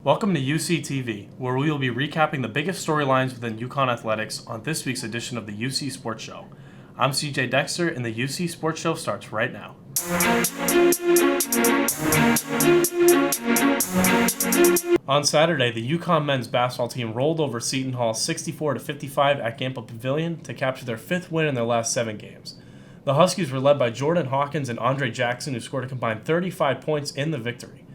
Welcome to UCTV, where we will be recapping the biggest storylines within UConn athletics on this week's edition of the UC Sports Show. I'm CJ Dexter, and the UC Sports Show starts right now. On Saturday, the UConn men's basketball team rolled over Seton Hall 64-55 at Gampel Pavilion to capture their fifth win in their last 7 games. The Huskies were led by Jordan Hawkins and Andre Jackson, who scored a combined 35 points in the victory.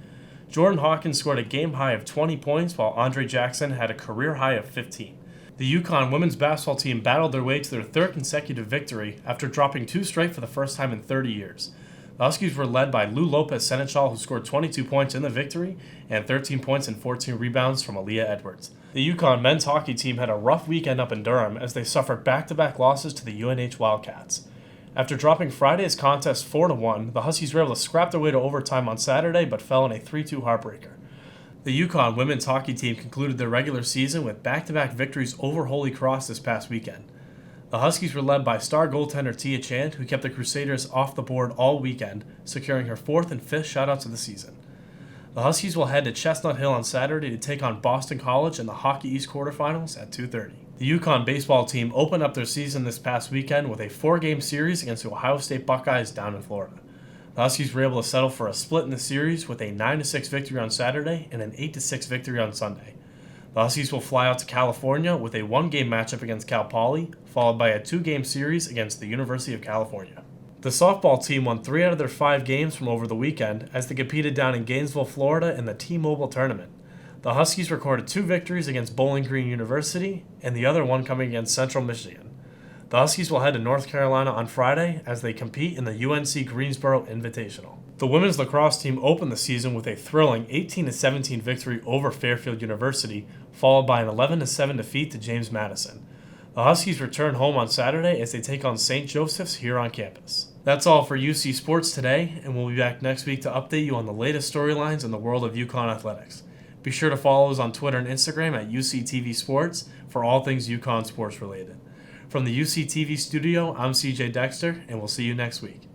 Jordan Hawkins scored a game-high of 20 points, while Andre Jackson had a career-high of 15. The UConn women's basketball team battled their way to their third consecutive victory after dropping 2 straight for the first time in 30 years. The Huskies were led by Lou Lopez-Seneschal, who scored 22 points in the victory, and 13 points and 14 rebounds from Aaliyah Edwards. The UConn men's hockey team had a rough weekend up in Durham as they suffered back-to-back losses to the UNH Wildcats. After dropping Friday's contest 4-1, the Huskies were able to scrap their way to overtime on Saturday but fell in a 3-2 heartbreaker. The UConn women's hockey team concluded their regular season with back-to-back victories over Holy Cross this past weekend. The Huskies were led by star goaltender Tia Chand, who kept the Crusaders off the board all weekend, securing her 4th and 5th shutouts of the season. The Huskies will head to Chestnut Hill on Saturday to take on Boston College in the Hockey East quarterfinals at 2:30. The UConn baseball team opened up their season this past weekend with a 4-game series against the Ohio State Buckeyes down in Florida. The Huskies were able to settle for a split in the series with a 9-6 victory on Saturday and an 8-6 victory on Sunday. The Huskies will fly out to California with a 1-game matchup against Cal Poly, followed by a 2-game series against the University of California. The softball team won 3 out of their 5 games from over the weekend as they competed down in Gainesville, Florida in the T-Mobile tournament. The Huskies recorded 2 victories against Bowling Green University and the other one coming against Central Michigan. The Huskies will head to North Carolina on Friday as they compete in the UNC Greensboro Invitational. The women's lacrosse team opened the season with a thrilling 18-17 victory over Fairfield University, followed by an 11-7 defeat to James Madison. The Huskies return home on Saturday as they take on St. Joseph's here on campus. That's all for UC Sports today, and we'll be back next week to update you on the latest storylines in the world of UConn athletics. Be sure to follow us on Twitter and Instagram at UCTV Sports for all things UConn sports related. From the UCTV studio, I'm CJ Dexter, and we'll see you next week.